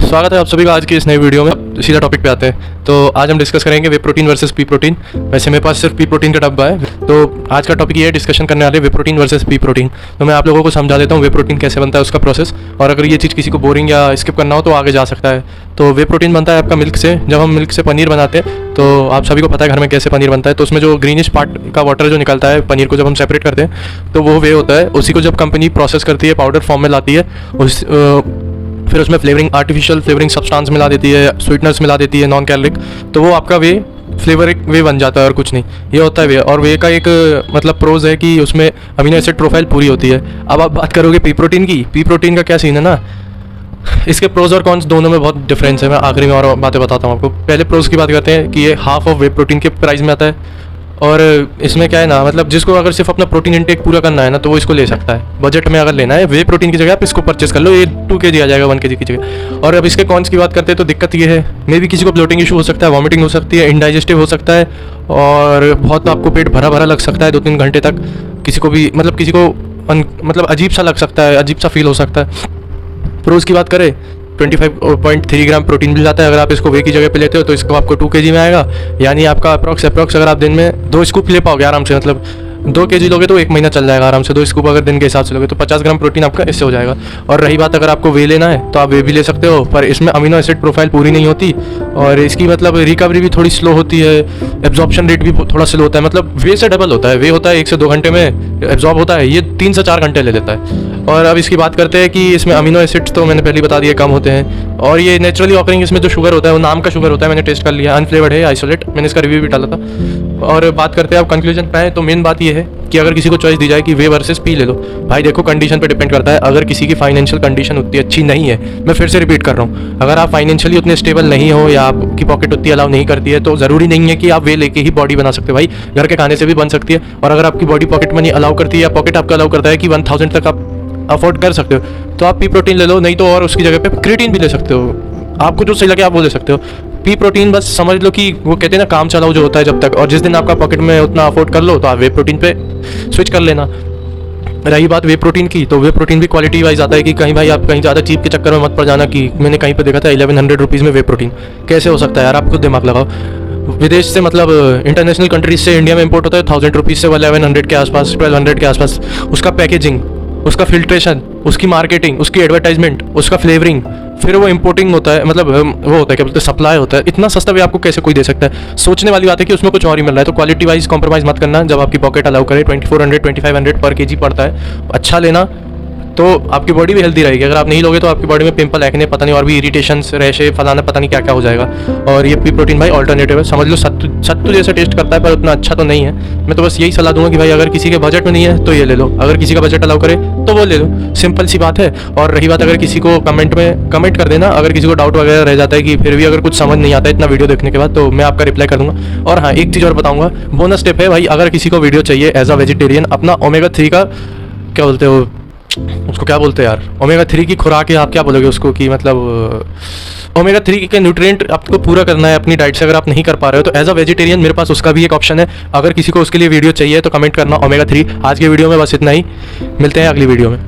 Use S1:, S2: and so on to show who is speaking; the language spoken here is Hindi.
S1: स्वागत है आप सभी का आज की इस नई वीडियो में। सीधा टॉपिक पे आते हैं। तो आज हम डिस्कस करेंगे वे प्रोटीन वर्सेस पी प्रोटीन। वैसे मेरे पास सिर्फ पी प्रोटीन का डब्बा है, तो आज का टॉपिक ये है, डिस्कशन करने वाले वे प्रोटीन वर्सेस पी प्रोटीन। तो मैं आप लोगों को समझा देता हूँ वे प्रोटीन कैसे बनता है, उसका प्रोसेस, और अगर ये चीज़ किसी को बोरिंग या स्किप करना हो तो आगे जा सकता है। तो वे प्रोटीन बनता है आपका मिल्क से। जब हम मिल्क से पनीर बनाते हैं तो आप सभी को पता है घर में कैसे पनीर बनता है। तो उसमें जो ग्रीनिश पार्ट का वाटर जो निकलता है पनीर को जब हम सेपरेट करते हैं तो वो वे होता है। उसी को जब कंपनी प्रोसेस करती है, पाउडर फॉर्म में लाती है, फिर उसमें फ्लेवरिंग, आर्टिफिशियल फ्लेवरिंग सब्सटेंस मिला देती है, स्वीटनर्स मिला देती है नॉन कैलोरिक, तो वो आपका वे फ्लेवर एक वे बन जाता है और कुछ नहीं। ये होता है वे। और वे का एक मतलब प्रोज है कि उसमें अमीनो एसिड प्रोफाइल पूरी होती है। अब आप बात करोगे पी प्रोटीन की। पी प्रोटीन का क्या सीन है ना, इसके प्रोज और कॉन्स दोनों में बहुत डिफरेंस है। मैं आखिरी में और बातें बताता हूँ आपको। पहले प्रोज की बात करते हैं कि ये हाफ ऑफ वे प्रोटीन के प्राइस में आता है। और इसमें क्या है ना, मतलब जिसको अगर सिर्फ अपना प्रोटीन इंटेक पूरा करना है ना तो वो इसको ले सकता है। बजट में अगर लेना है वे प्रोटीन की जगह आप इसको परचेस कर लो, ये 2 kg आ जाएगा 1 kg की जगह। और अब इसके कॉन्स की बात करते हैं तो दिक्कत ये है, मे भी किसी को ब्लोटिंग इशू हो सकता है, वॉमिटिंग हो सकती है, इनडाइजेस्टिव हो सकता है, और बहुत आपको पेट भरा भरा लग सकता है 2-3 घंटे तक। किसी को भी मतलब किसी को मतलब अजीब सा लग सकता है, अजीब सा फील हो सकता है। प्रोज की बात करें 25.3 ग्राम प्रोटीन मिल जाता है। अगर आप इसको वे की जगह पे लेते हो तो इसको आपको 2 kg में आएगा, यानी आपका अप्रॉक्स अगर आप दिन में 2 स्कूप ले पाओगे आराम से, मतलब 2 kg लोगे तो 1 महीना चल जाएगा आराम से। 2 स्कूप अगर दिन के हिसाब से लोगे तो 50 ग्राम प्रोटीन आपका इससे हो जाएगा। और रही बात अगर आपको वे लेना है तो आप वे भी ले सकते हो, पर इसमें अमीनो एसिड प्रोफाइल पूरी नहीं होती और इसकी मतलब रिकवरी भी थोड़ी स्लो होती है, एब्जॉर्प्शन रेट भी थोड़ा स्लो होता है। मतलब वे से डबल होता है। वे होता है 1 से 2 घंटे में एब्जॉर्ब होता है, ये 3 से 4 घंटे ले लेता है। और अब इसकी बात करते हैं कि इसमें अमीनो एसिड्स तो मैंने पहले बता दिया कम होते हैं, और ये नेचुरली ऑकरिंग इसमें जो शुगर होता है वो नाम का शुगर होता है। मैंने टेस्ट कर लिया, अनफ्लेवर्ड है, आइसोलेट, मैंने इसका रिव्यू भी डाला था। और बात करते हैं अब कंक्लूजन पे आए तो मेन बात ये है कि अगर किसी को चॉइस दी जाए कि वे वर्सेस पी ले लो, भाई देखो कंडीशन पे डिपेंड करता है। अगर किसी की फाइनेंशियल कंडीशन उतनी अच्छी नहीं है, मैं फिर से रिपीट कर रहा हूँ, अगर आप फाइनेंशियली उतने स्टेबल नहीं हो या आपकी पॉकेट उतनी अलाउ नहीं करती है तो ज़रूरी नहीं है कि आप वे लेके ही बॉडी बना सकते हो। भाई घर के खाने से भी बन सकती है। और अगर आपकी बॉडी पॉकेट मनी अलाउ करती है या पॉकेट आपका अलाउ करता है कि 1000 तक आप अफोर्ड कर सकते हो तो आप पी प्रोटीन ले लो, नहीं तो और उसकी जगह पे क्रिएटिन भी ले सकते हो। आपको जो सही लगे आप वो ले सकते हो। पी प्रोटीन बस समझ लो कि वो कहते हैं ना काम चलाओ जो होता है जब तक, और जिस दिन आपका पॉकेट में उतना अफोर्ड कर लो तो आप वे प्रोटीन पे स्विच कर लेना। रही बात वे प्रोटीन की, तो वे प्रोटीन भी क्वालिटी वाइज आता है कि कहीं भाई आप कहीं ज़्यादा चीप के चक्कर में मत पड़ जाना कि मैंने कहीं पे देखा था 1100 रुपीज़ में वे प्रोटीन। कैसे हो सकता है यार, आप खुद दिमाग लगाओ। विदेश से मतलब इंटरनेशनल कंट्रीज से इंडिया में इंपोर्ट होता है 1000 रुपीज़ से 1100 के आसपास, 1200 के आसपास। उसका पैकेजिंग, उसका फिल्ट्रेशन, उसकी मार्केटिंग, उसकी एडवर्टाइजमेंट, उसका फ्लेवरिंग, फिर वो इंपोर्टिंग होता है, मतलब वो होता है क्या बोलते हैं, सप्लाई होता है। इतना सस्ता भी आपको कैसे कोई दे सकता है। सोचने वाली बात है कि उसमें कुछ और ही मिल रहा है। तो क्वालिटी वाइज कॉम्प्रोमाइज़ मत करना जब आपकी पॉकेट अलाउ करे। 2400 2500 पर kg पड़ता है, अच्छा लेना तो आपकी बॉडी भी हेल्दी रहेगी। अगर आप नहीं लोगे तो आपकी बॉडी में पिंपल, एक्ने, पता नहीं और भी इरिटेशंस, रैशे, फलाना पता नहीं क्या क्या हो जाएगा। और ये पी प्रोटीन भाई ऑल्टरनेटिव है, समझ लो सत्तू जैसा टेस्ट करता है पर उतना अच्छा तो नहीं है। मैं तो बस यही सलाह दूंगा कि भाई अगर किसी के बजट में नहीं है तो ये ले लो, अगर किसी का बजट अलाउ करे तो वो ले लो, सिंपल सी बात है। और रही बात, अगर किसी को कमेंट में कमेंट कर देना, अगर किसी को डाउट वगैरह रह जाता है कि फिर भी अगर कुछ समझ नहीं आता इतना वीडियो देखने के बाद, तो मैं आपका रिप्लाई कर दूंगा। और हाँ, एक चीज़ और बताऊंगा, बोनस टिप है भाई, अगर किसी को वीडियो चाहिए एज अ वेजिटेरियन, अपना ओमेगा 3 का क्या बोलते हो उसको, क्या बोलते हैं यार, ओमेगा 3 की खुराक है, आप क्या बोलोगे उसको, कि मतलब ओमेगा 3 के न्यूट्रिएंट आपको पूरा करना है अपनी डाइट से। अगर आप नहीं कर पा रहे हो तो एज अ वेजिटेरियन मेरे पास उसका भी एक ऑप्शन है। अगर किसी को उसके लिए वीडियो चाहिए तो कमेंट करना ओमेगा 3। आज के वीडियो में बस इतना ही, मिलते हैं अगली वीडियो में।